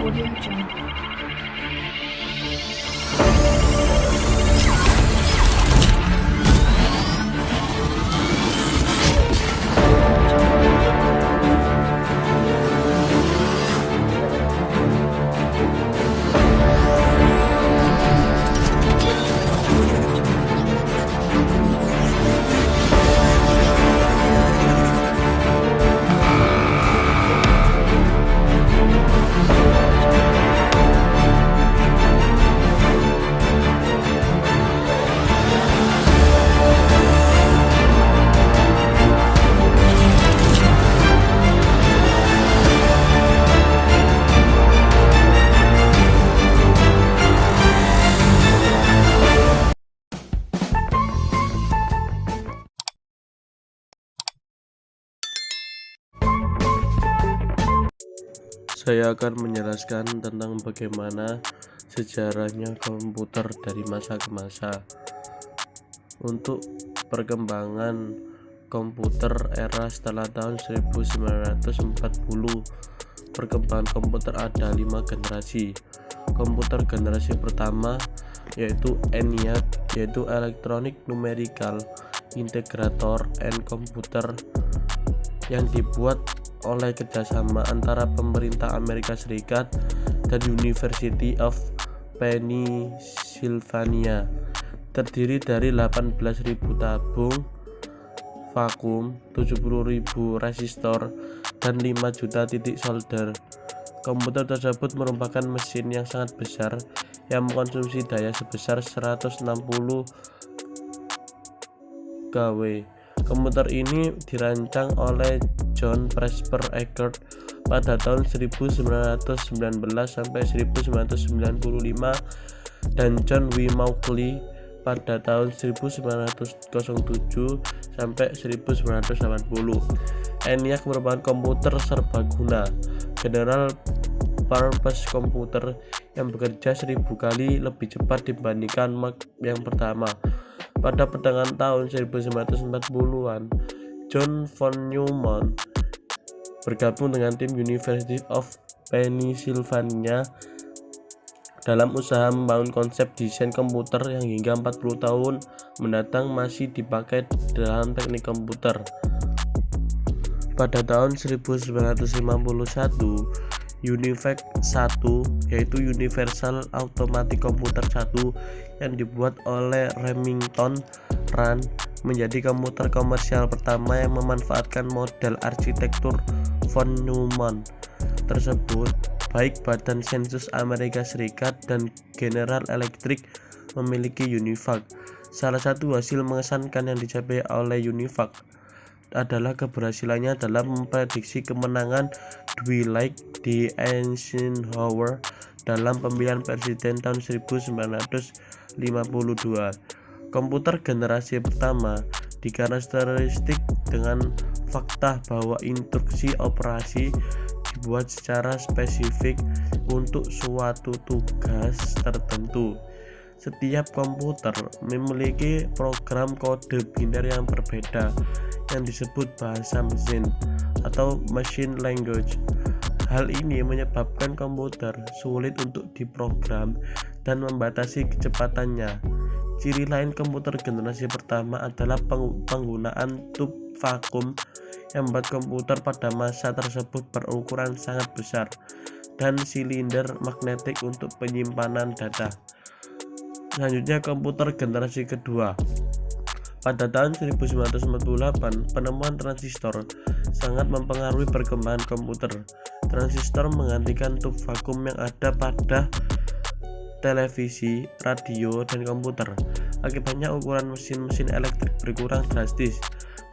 Audio Jungle. Saya akan menjelaskan tentang bagaimana sejarahnya komputer dari masa ke masa. Untuk perkembangan komputer era setelah tahun 1940, perkembangan komputer ada 5 generasi. Komputer generasi pertama yaitu ENIAC, yaitu Electronic Numerical Integrator and Computer, yang dibuat oleh kerjasama antara pemerintah Amerika Serikat dan University of Pennsylvania. Terdiri dari 18.000 tabung vakum, 70.000 resistor, dan 5 juta titik solder. Komputer tersebut merupakan mesin yang sangat besar yang mengkonsumsi daya sebesar 160 kW. Komputer ini dirancang oleh John Presper Eckert pada tahun 1919 sampai 1995 dan John W. Mauchly pada tahun 1907 sampai 1980. ENIAC merupakan komputer serbaguna general purpose komputer yang bekerja 1000 kali lebih cepat dibandingkan Mac yang pertama. Pada pertengahan tahun 1940-an, John von Neumann bergabung dengan tim University of Pennsylvania dalam usaha membangun konsep desain komputer yang hingga 40 tahun mendatang masih dipakai dalam teknik komputer. Pada tahun 1951, UNIVAC 1, yaitu Universal Automatic Computer 1 yang dibuat oleh Remington Rand, menjadi komputer komersial pertama yang memanfaatkan model arsitektur von Neumann tersebut. Baik Badan Sensus Amerika Serikat dan General Electric memiliki UNIVAC. Salah satu hasil mengesankan yang dicapai oleh UNIVAC adalah keberhasilannya dalam memprediksi kemenangan Dwight D. Eisenhower dalam pemilihan presiden tahun 1952. Komputer generasi pertama dikarakteristik dengan fakta bahwa instruksi operasi dibuat secara spesifik untuk suatu tugas tertentu. Setiap komputer memiliki program kode biner yang berbeda yang disebut bahasa mesin atau machine language. Hal ini menyebabkan komputer sulit untuk diprogram dan membatasi kecepatannya. Ciri lain komputer generasi pertama adalah penggunaan tub vakum yang membuat komputer pada masa tersebut berukuran sangat besar dan silinder magnetik untuk penyimpanan data. Selanjutnya, komputer generasi kedua. Pada tahun 1948, penemuan transistor sangat mempengaruhi perkembangan komputer. Transistor menggantikan tub vakum yang ada pada televisi, radio, dan komputer. Akibatnya ukuran mesin-mesin elektrik berkurang drastis.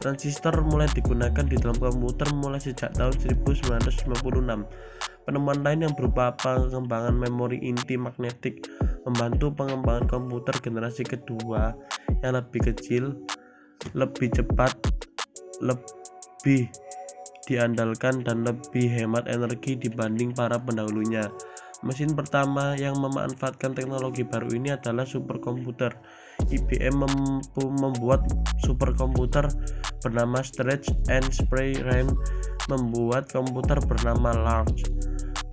Transistor mulai digunakan di dalam komputer mulai sejak tahun 1956. Penemuan lain yang berupa pengembangan memori inti magnetik membantu pengembangan komputer generasi kedua yang lebih kecil, lebih cepat, lebih diandalkan, dan lebih hemat energi dibanding para pendahulunya. Mesin pertama yang memanfaatkan teknologi baru ini adalah superkomputer. IBM mampu membuat superkomputer bernama Stretch and Sprey RAM, membuat komputer bernama Large.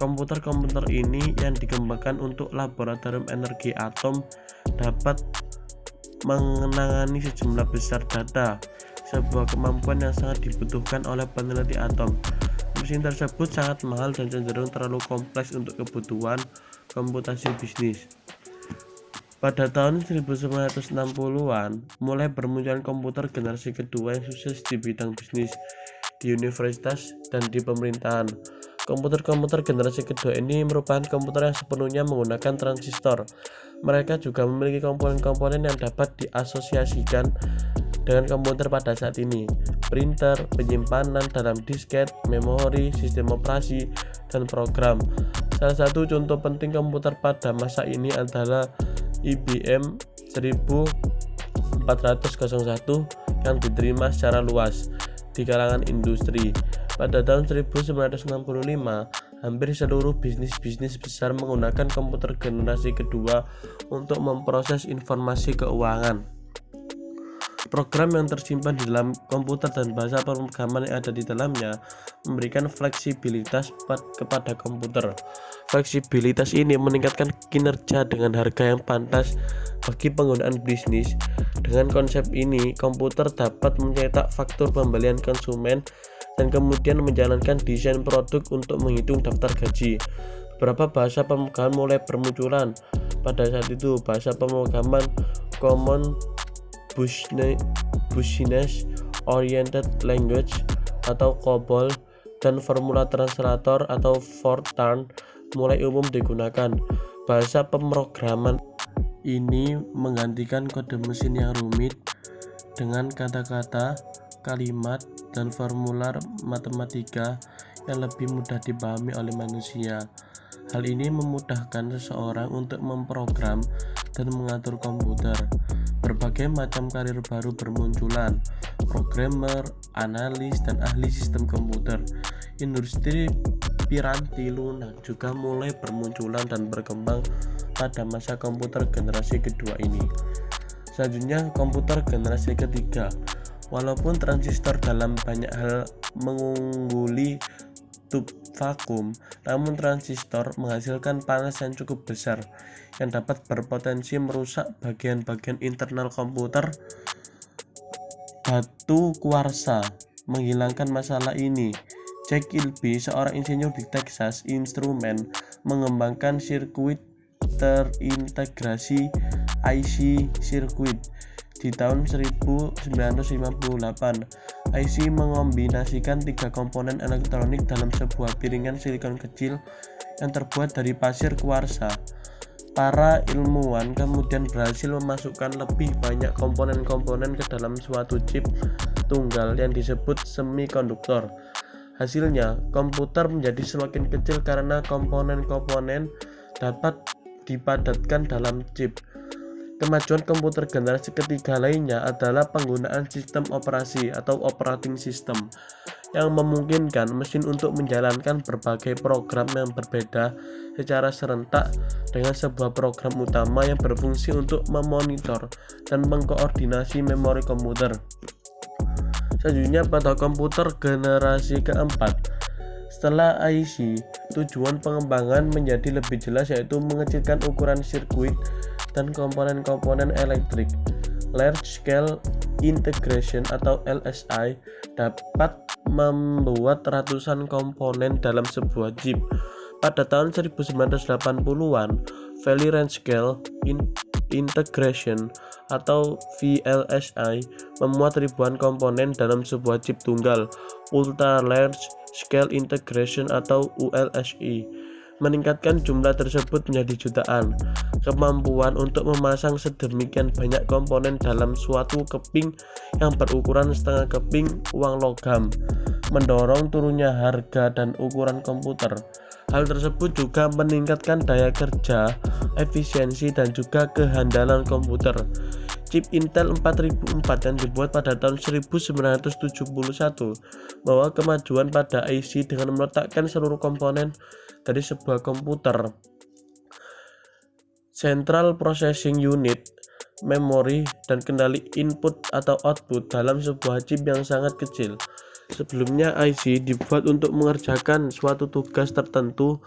Komputer-komputer ini yang dikembangkan untuk laboratorium energi atom dapat menangani sejumlah besar data, sebuah kemampuan yang sangat dibutuhkan oleh peneliti atom. Mesin tersebut sangat mahal dan cenderung terlalu kompleks untuk kebutuhan komputasi bisnis. Pada tahun 1960-an, mulai bermunculan komputer generasi kedua yang sukses di bidang bisnis, di universitas, dan di pemerintahan. Komputer-komputer generasi kedua ini merupakan komputer yang sepenuhnya menggunakan transistor. Mereka juga memiliki komponen-komponen yang dapat diasosiasikan dengan komputer pada saat ini: printer, penyimpanan dalam disket, memori, sistem operasi, dan program. Salah satu contoh penting komputer pada masa ini adalah IBM 1401 yang diterima secara luas di kalangan industri. Pada tahun 1965, hampir seluruh bisnis besar menggunakan komputer generasi kedua untuk memproses informasi keuangan. Program yang tersimpan di dalam komputer dan bahasa pemrograman yang ada di dalamnya memberikan fleksibilitas kepada komputer. Fleksibilitas ini meningkatkan kinerja dengan harga yang pantas bagi penggunaan bisnis. Dengan konsep ini, komputer dapat mencetak faktur pembelian konsumen dan kemudian menjalankan desain produk untuk menghitung daftar gaji. Beberapa bahasa pemrograman mulai bermunculan pada saat itu. Bahasa pemrograman Common Business Oriented Language atau COBOL dan formula translator atau Fortran mulai umum digunakan. Bahasa pemrograman ini menggantikan kode mesin yang rumit dengan kata-kata, kalimat, dan formular matematika yang lebih mudah dipahami oleh manusia. Hal ini memudahkan seseorang untuk memprogram dan mengatur komputer. Berbagai macam karir baru bermunculan: programmer, analis, dan ahli sistem komputer. Industri piranti lunak juga mulai bermunculan dan berkembang pada masa komputer generasi kedua ini. Selanjutnya, komputer generasi ketiga. Walaupun transistor dalam banyak hal mengungguli tub vakum, namun transistor menghasilkan panas yang cukup besar yang dapat berpotensi merusak bagian-bagian internal komputer. Batu kuarsa menghilangkan masalah ini. Jack Kilby, seorang insinyur di Texas Instruments, mengembangkan sirkuit terintegrasi IC sirkuit di tahun 1958. IC mengombinasikan 3 komponen elektronik dalam sebuah piringan silikon kecil yang terbuat dari pasir kuarsa. Para ilmuwan kemudian berhasil memasukkan lebih banyak komponen-komponen ke dalam suatu chip tunggal yang disebut semikonduktor. Hasilnya, komputer menjadi semakin kecil karena komponen-komponen dapat dipadatkan dalam chip. Kemajuan komputer generasi ketiga lainnya adalah penggunaan sistem operasi atau operating system yang memungkinkan mesin untuk menjalankan berbagai program yang berbeda secara serentak dengan sebuah program utama yang berfungsi untuk memonitor dan mengkoordinasi memori komputer. Selanjutnya, pada komputer generasi keempat. Setelah IC, tujuan pengembangan menjadi lebih jelas, yaitu mengecilkan ukuran sirkuit dan komponen-komponen elektrik. Large Scale Integration atau LSI dapat membuat ratusan komponen dalam sebuah chip. Pada tahun 1980-an, Very Large Scale Integration atau VLSI memuat ribuan komponen dalam sebuah chip tunggal. Ultra Large Scale Integration atau ULSI meningkatkan jumlah tersebut menjadi jutaan. Kemampuan untuk memasang sedemikian banyak komponen dalam suatu keping yang berukuran setengah keping uang logam mendorong turunnya harga dan ukuran komputer. Hal tersebut juga meningkatkan daya kerja, efisiensi, dan juga kehandalan komputer. Chip Intel 4004 yang dibuat pada tahun 1971 membawa kemajuan pada IC dengan meletakkan seluruh komponen dari sebuah komputer, Central Processing Unit, memori, dan kendali input atau output dalam sebuah chip yang sangat kecil. Sebelumnya IC dibuat untuk mengerjakan suatu tugas tertentu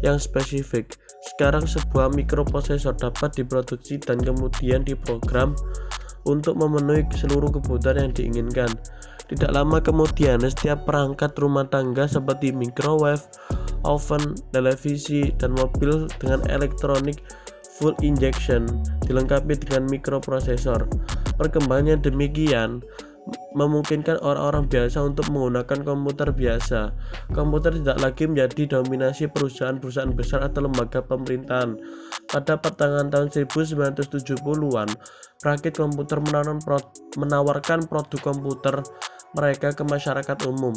yang spesifik. Sekarang sebuah mikroprosesor dapat diproduksi dan kemudian diprogram untuk memenuhi seluruh kebutuhan yang diinginkan. Tidak lama kemudian, setiap perangkat rumah tangga seperti microwave, oven, televisi, dan mobil dengan elektronik full injection dilengkapi dengan mikroprosesor. Perkembangan yang demikian memungkinkan orang-orang biasa untuk menggunakan komputer biasa. Komputer tidak lagi menjadi dominasi perusahaan-perusahaan besar atau lembaga pemerintahan. Pada pertengahan tahun 1970-an, perakit komputer menawarkan produk komputer mereka ke masyarakat umum.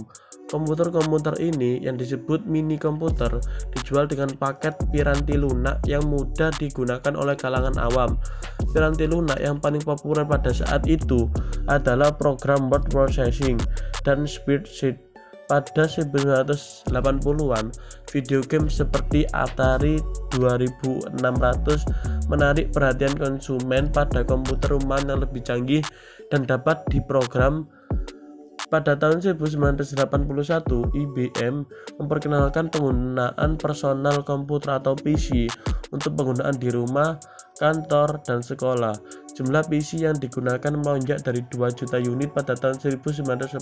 Komputer-komputer ini yang disebut mini komputer dijual dengan paket piranti lunak yang mudah digunakan oleh kalangan awam. Piranti lunak yang paling populer pada saat itu adalah program word processing dan spreadsheet. Pada 1980-an, video game seperti Atari 2600 menarik perhatian konsumen pada komputer rumahan yang lebih canggih dan dapat diprogram. Pada tahun 1981, IBM memperkenalkan penggunaan personal komputer atau PC untuk penggunaan di rumah, kantor, dan sekolah. Jumlah PC yang digunakan melonjak dari 2 juta unit pada tahun 1981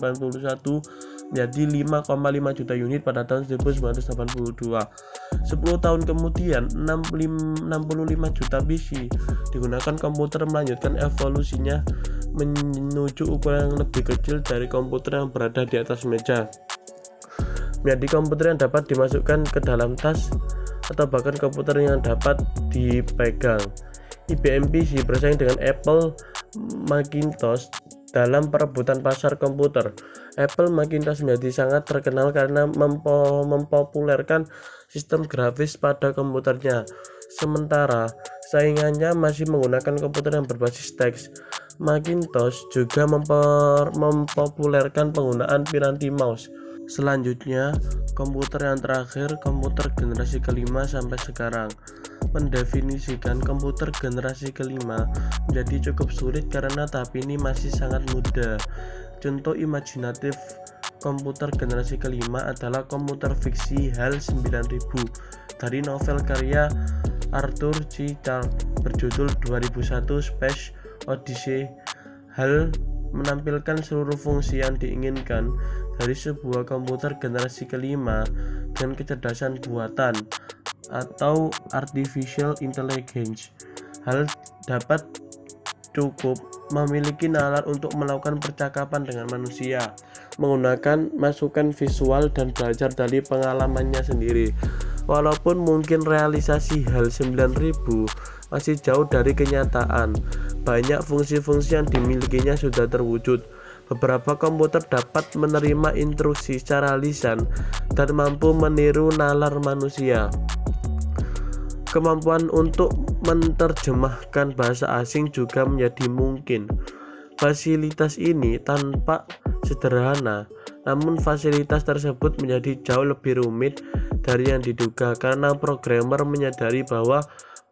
menjadi 5,5 juta unit pada tahun 1982. 10 tahun kemudian, 65 juta PC digunakan. Komputer melanjutkan evolusinya menuju ukuran yang lebih kecil dari komputer yang berada di atas meja, menjadi komputer yang dapat dimasukkan ke dalam tas atau bahkan komputer yang dapat dipegang. IBM PC bersaing dengan Apple Macintosh dalam perebutan pasar komputer. Apple Macintosh menjadi sangat terkenal karena mempopulerkan sistem grafis pada komputernya, sementara saingannya masih menggunakan komputer yang berbasis teks. Macintosh juga mempopulerkan penggunaan piranti mouse. Selanjutnya, komputer yang terakhir, komputer generasi kelima sampai sekarang. Mendefinisikan komputer generasi kelima menjadi cukup sulit karena tahap ini masih sangat muda. Contoh imajinatif komputer generasi kelima adalah komputer fiksi HAL 9000 dari novel karya Arthur C. Clarke berjudul 2001 Space Odyssey. HAL menampilkan seluruh fungsi yang diinginkan dari sebuah komputer generasi kelima dengan kecerdasan buatan atau artificial intelligence. HAL dapat cukup memiliki nalar untuk melakukan percakapan dengan manusia, menggunakan masukan visual dan belajar dari pengalamannya sendiri. Walaupun mungkin realisasi HAL 9000 masih jauh dari kenyataan, banyak fungsi-fungsi yang dimilikinya sudah terwujud. Beberapa komputer dapat menerima instruksi secara lisan dan mampu meniru nalar manusia. Kemampuan untuk menerjemahkan bahasa asing juga menjadi mungkin. Fasilitas ini tampak sederhana, namun fasilitas tersebut menjadi jauh lebih rumit dari yang diduga karena programmer menyadari bahwa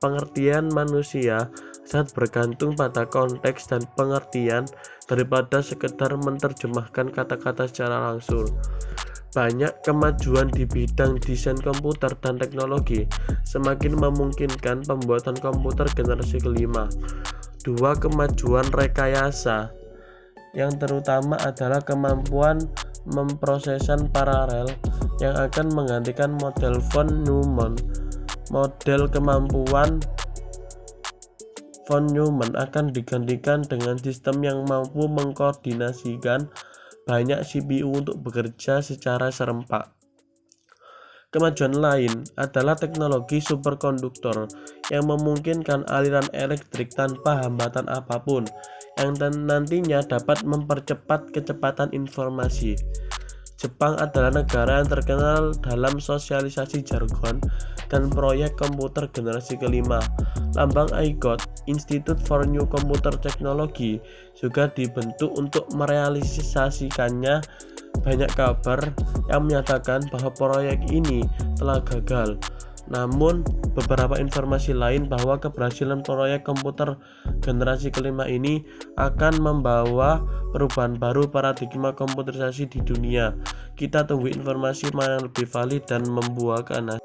pengertian manusia sangat bergantung pada konteks dan pengertian daripada sekedar menerjemahkan kata-kata secara langsung. Banyak kemajuan di bidang desain komputer dan teknologi semakin memungkinkan pembuatan komputer generasi kelima. Dua kemajuan rekayasa yang terutama adalah kemampuan memprosesan paralel yang akan menggantikan model von Neumann. Model kemampuan von Neumann akan digantikan dengan sistem yang mampu mengkoordinasikan banyak CPU untuk bekerja secara serempak. Kemajuan lain adalah teknologi superkonduktor yang memungkinkan aliran elektrik tanpa hambatan apapun, yang nantinya dapat mempercepat kecepatan informasi. Jepang adalah negara yang terkenal dalam sosialisasi jargon dan proyek komputer generasi kelima. Lambang ICOT, Institute for New Computer Technology, juga dibentuk untuk merealisasikannya. Banyak kabar yang menyatakan bahwa proyek ini telah gagal. Namun, beberapa informasi lain bahwa keberhasilan proyek komputer generasi kelima ini akan membawa perubahan baru paradigma komputerisasi di dunia. Kita tunggu informasi mana yang lebih valid dan membuahkan hasil